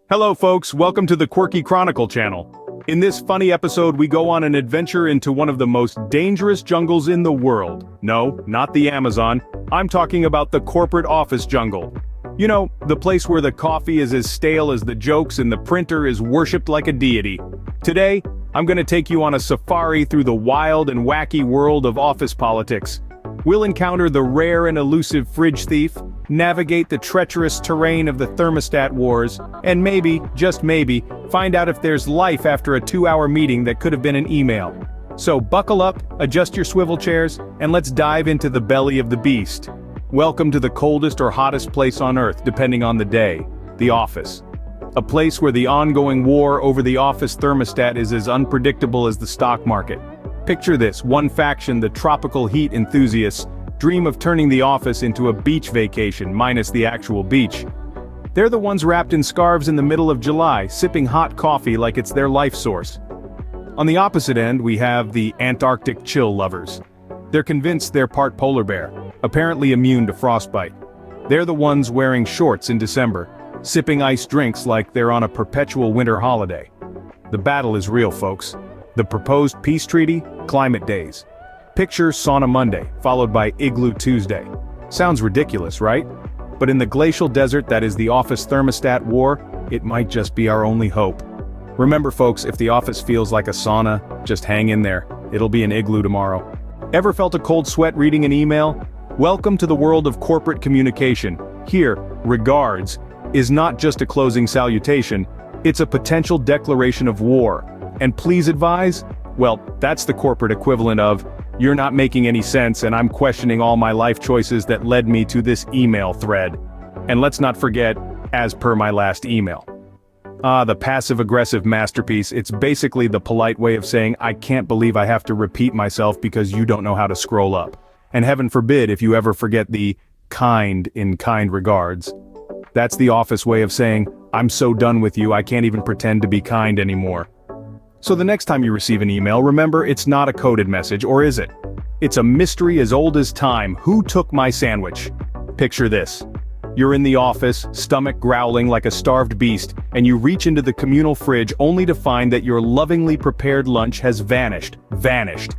Hello folks, welcome to the Quirky Chronicle channel. In this funny episode we go on an adventure into one of the most dangerous jungles in the world. No, not the Amazon, I'm talking about the corporate office jungle. You know, the place where the coffee is as stale as the jokes and the printer is worshipped like a deity. Today, I'm gonna take you on a safari through the wild and wacky world of office politics. We'll encounter the rare and elusive fridge thief, navigate the treacherous terrain of the Thermostat Wars, and maybe, just maybe, find out if there's life after a 2-hour meeting that could have been an email. So buckle up, adjust your swivel chairs, and let's dive into the belly of the beast. Welcome to the coldest or hottest place on Earth, depending on the day, the office. A place where the ongoing war over the office thermostat is as unpredictable as the stock market. Picture this, one faction, the tropical heat enthusiasts, dream of turning the office into a beach vacation, minus the actual beach. They're the ones wrapped in scarves in the middle of July, sipping hot coffee like it's their life source. On the opposite end, we have the Antarctic chill lovers. They're convinced they're part polar bear, apparently immune to frostbite. They're the ones wearing shorts in December, sipping iced drinks like they're on a perpetual winter holiday. The battle is real, folks. The proposed peace treaty, climate days. Picture Sauna Monday, followed by Igloo Tuesday. Sounds ridiculous, right? But in the glacial desert that is the office thermostat war, it might just be our only hope. Remember folks, if the office feels like a sauna, just hang in there. It'll be an igloo tomorrow. Ever felt a cold sweat reading an email? Welcome to the world of corporate communication. Here, regards is not just a closing salutation, it's a potential declaration of war. And please advise? Well, that's the corporate equivalent of, you're not making any sense and I'm questioning all my life choices that led me to this email thread. And let's not forget, as per my last email. The passive-aggressive masterpiece, it's basically the polite way of saying I can't believe I have to repeat myself because you don't know how to scroll up. And heaven forbid if you ever forget the kind in kind regards. That's the office way of saying, I'm so done with you I can't even pretend to be kind anymore. So the next time you receive an email, remember it's not a coded message, or is it? It's a mystery as old as time. Who took my sandwich? Picture this. You're in the office, stomach growling like a starved beast, and you reach into the communal fridge only to find that your lovingly prepared lunch has vanished,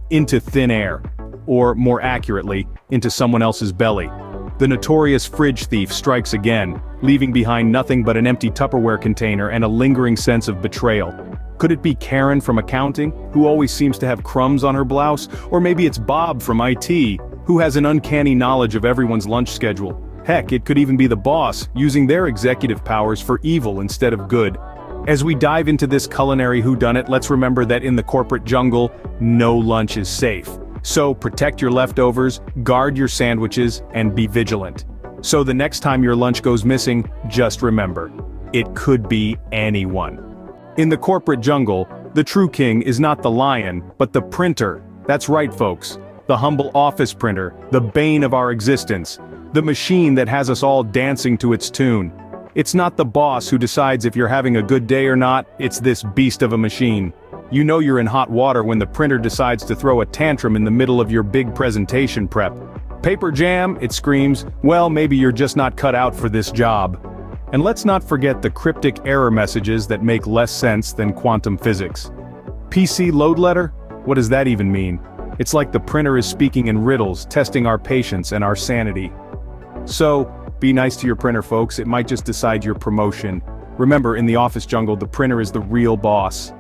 into thin air. Or, more accurately, into someone else's belly. The notorious fridge thief strikes again, leaving behind nothing but an empty Tupperware container and a lingering sense of betrayal. Could it be Karen from accounting, who always seems to have crumbs on her blouse? Or maybe it's Bob from IT, who has an uncanny knowledge of everyone's lunch schedule. Heck, it could even be the boss, using their executive powers for evil instead of good. As we dive into this culinary whodunit, let's remember that in the corporate jungle, no lunch is safe. So protect your leftovers, guard your sandwiches, and be vigilant. So the next time your lunch goes missing, just remember, it could be anyone. In the corporate jungle, the true king is not the lion, but the printer. That's right, folks. The humble office printer, the bane of our existence. The machine that has us all dancing to its tune. It's not the boss who decides if you're having a good day or not, it's this beast of a machine. You know you're in hot water when the printer decides to throw a tantrum in the middle of your big presentation prep. Paper jam, it screams, well maybe you're just not cut out for this job. And let's not forget the cryptic error messages that make less sense than quantum physics. PC load letter? What does that even mean? It's like the printer is speaking in riddles, testing our patience and our sanity. So, be nice to your printer folks, it might just decide your promotion. Remember, in the office jungle, the printer is the real boss.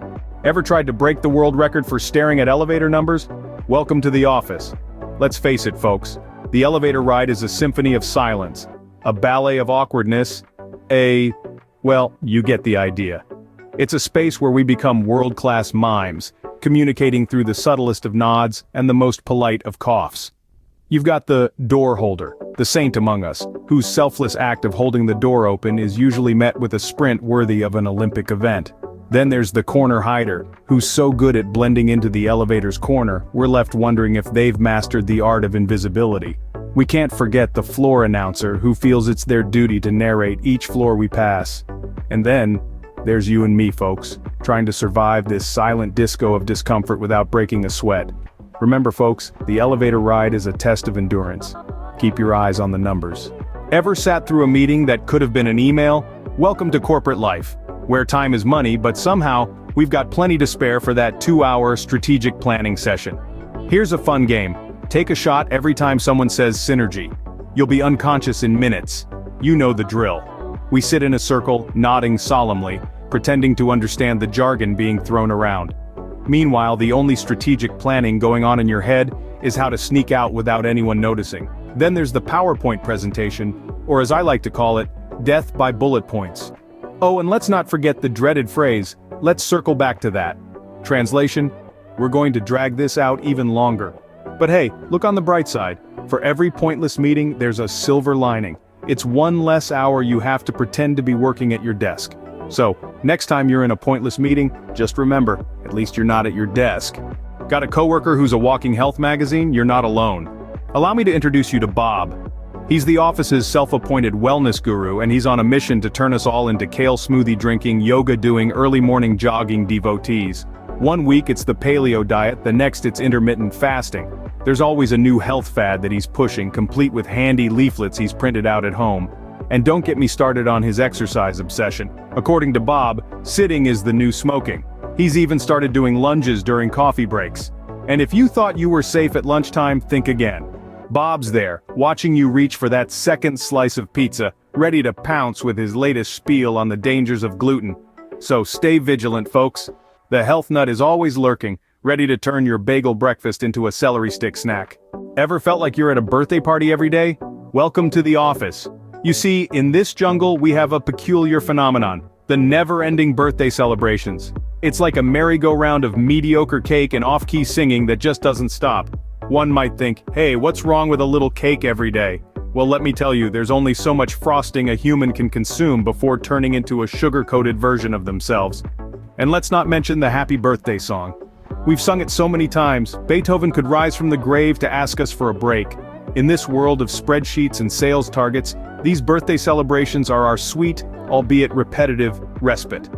Ever tried to break the world record for staring at elevator numbers? Welcome to the office. Let's face it folks, the elevator ride is a symphony of silence. A ballet of awkwardness. Well, you get the idea. It's a space where we become world-class mimes, communicating through the subtlest of nods and the most polite of coughs. You've got the door holder, the saint among us, whose selfless act of holding the door open is usually met with a sprint worthy of an Olympic event. Then there's the corner hider, who's so good at blending into the elevator's corner, we're left wondering if they've mastered the art of invisibility. We can't forget the floor announcer who feels it's their duty to narrate each floor we pass. And then, There's you and me, folks, trying to survive this silent disco of discomfort without breaking a sweat. Remember, folks, the elevator ride is a test of endurance. Keep your eyes on the numbers. Ever sat through a meeting that could have been an email? Welcome to corporate life, where time is money, but somehow, we've got plenty to spare for that 2-hour strategic planning session. Here's a fun game. Take a shot every time someone says synergy. You'll be unconscious in minutes. You know the drill. We sit in a circle, nodding solemnly, pretending to understand the jargon being thrown around. Meanwhile, the only strategic planning going on in your head is how to sneak out without anyone noticing. Then there's the PowerPoint presentation, or as I like to call it, death by bullet points. Oh, and let's not forget the dreaded phrase, let's circle back to that. Translation, we're going to drag this out even longer. But hey, look on the bright side. For every pointless meeting, there's a silver lining. It's one less hour you have to pretend to be working at your desk. So, next time you're in a pointless meeting, just remember, at least you're not at your desk. Got a coworker who's a walking health magazine? You're not alone. Allow me to introduce you to Bob. He's the office's self-appointed wellness guru, and he's on a mission to turn us all into kale smoothie drinking, yoga doing, early morning jogging devotees. One week it's the paleo diet, the next it's intermittent fasting. There's always a new health fad that he's pushing, complete with handy leaflets he's printed out at home. And don't get me started on his exercise obsession. According to Bob, sitting is the new smoking. He's even started doing lunges during coffee breaks. And if you thought you were safe at lunchtime, think again. Bob's there, watching you reach for that second slice of pizza, ready to pounce with his latest spiel on the dangers of gluten. So stay vigilant, folks. The health nut is always lurking, ready to turn your bagel breakfast into a celery stick snack. Ever felt like you're at a birthday party every day? Welcome to the office. You see, in this jungle we have a peculiar phenomenon, the never-ending birthday celebrations. It's like a merry-go-round of mediocre cake and off-key singing that just doesn't stop. One might think, hey, what's wrong with a little cake every day? Well, let me tell you, there's only so much frosting a human can consume before turning into a sugar-coated version of themselves. And let's not mention the happy birthday song. We've sung it so many times, Beethoven could rise from the grave to ask us for a break. In this world of spreadsheets and sales targets, these birthday celebrations are our sweet, albeit repetitive, respite.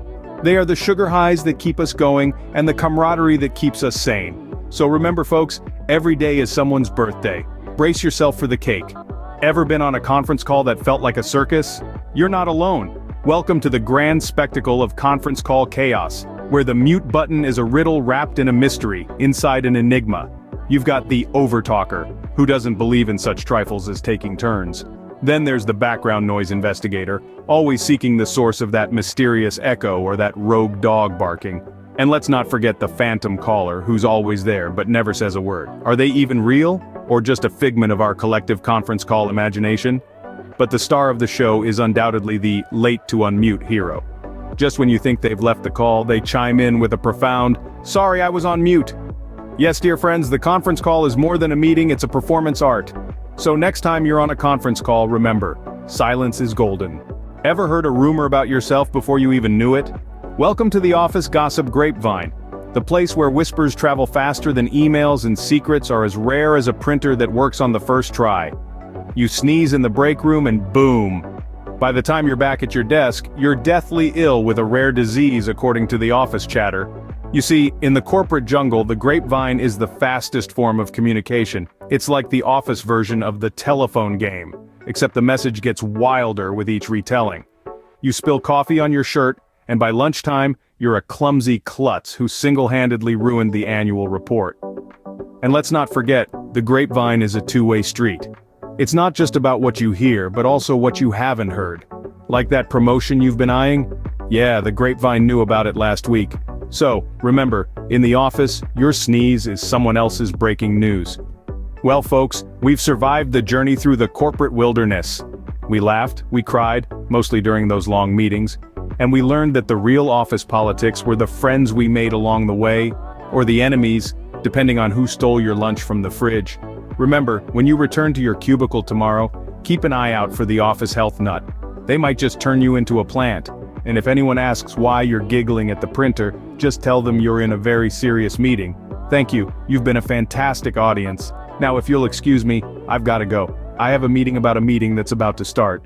They are the sugar highs that keep us going and the camaraderie that keeps us sane. So remember, folks, every day is someone's birthday. Brace yourself for the cake. Ever been on a conference call that felt like a circus? You're not alone. Welcome to the grand spectacle of conference call chaos, where the mute button is a riddle wrapped in a mystery, inside an enigma. You've got the overtalker, who doesn't believe in such trifles as taking turns. Then there's the background noise investigator, always seeking the source of that mysterious echo or that rogue dog barking. And let's not forget the phantom caller, who's always there but never says a word. Are they even real, or just a figment of our collective conference call imagination? But the star of the show is undoubtedly the late to unmute hero. Just when you think they've left the call, they chime in with a profound, "Sorry, I was on mute." Yes, dear friends, the conference call is more than a meeting, it's a performance art. So next time you're on a conference call, remember, silence is golden. Ever heard a rumor about yourself before you even knew it? Welcome to the office gossip grapevine, the place where whispers travel faster than emails and secrets are as rare as a printer that works on the first try. You sneeze in the break room and boom. By the time you're back at your desk, you're deathly ill with a rare disease according to the office chatter. You see, in the corporate jungle, the grapevine is the fastest form of communication. It's like the office version of the telephone game, except the message gets wilder with each retelling. You spill coffee on your shirt, and by lunchtime, you're a clumsy klutz who single-handedly ruined the annual report. And let's not forget, the grapevine is a two-way street. It's not just about what you hear, but also what you haven't heard. Like that promotion you've been eyeing? Yeah, the grapevine knew about it last week. So, remember, in the office, your sneeze is someone else's breaking news. Well, folks, we've survived the journey through the corporate wilderness. We laughed, we cried, mostly during those long meetings, and we learned that the real office politics were the friends we made along the way, or the enemies, depending on who stole your lunch from the fridge. Remember, when you return to your cubicle tomorrow, keep an eye out for the office health nut. They might just turn you into a plant. And if anyone asks why you're giggling at the printer, just tell them you're in a very serious meeting. Thank you, you've been a fantastic audience. Now if you'll excuse me, I've gotta go. I have a meeting about a meeting that's about to start.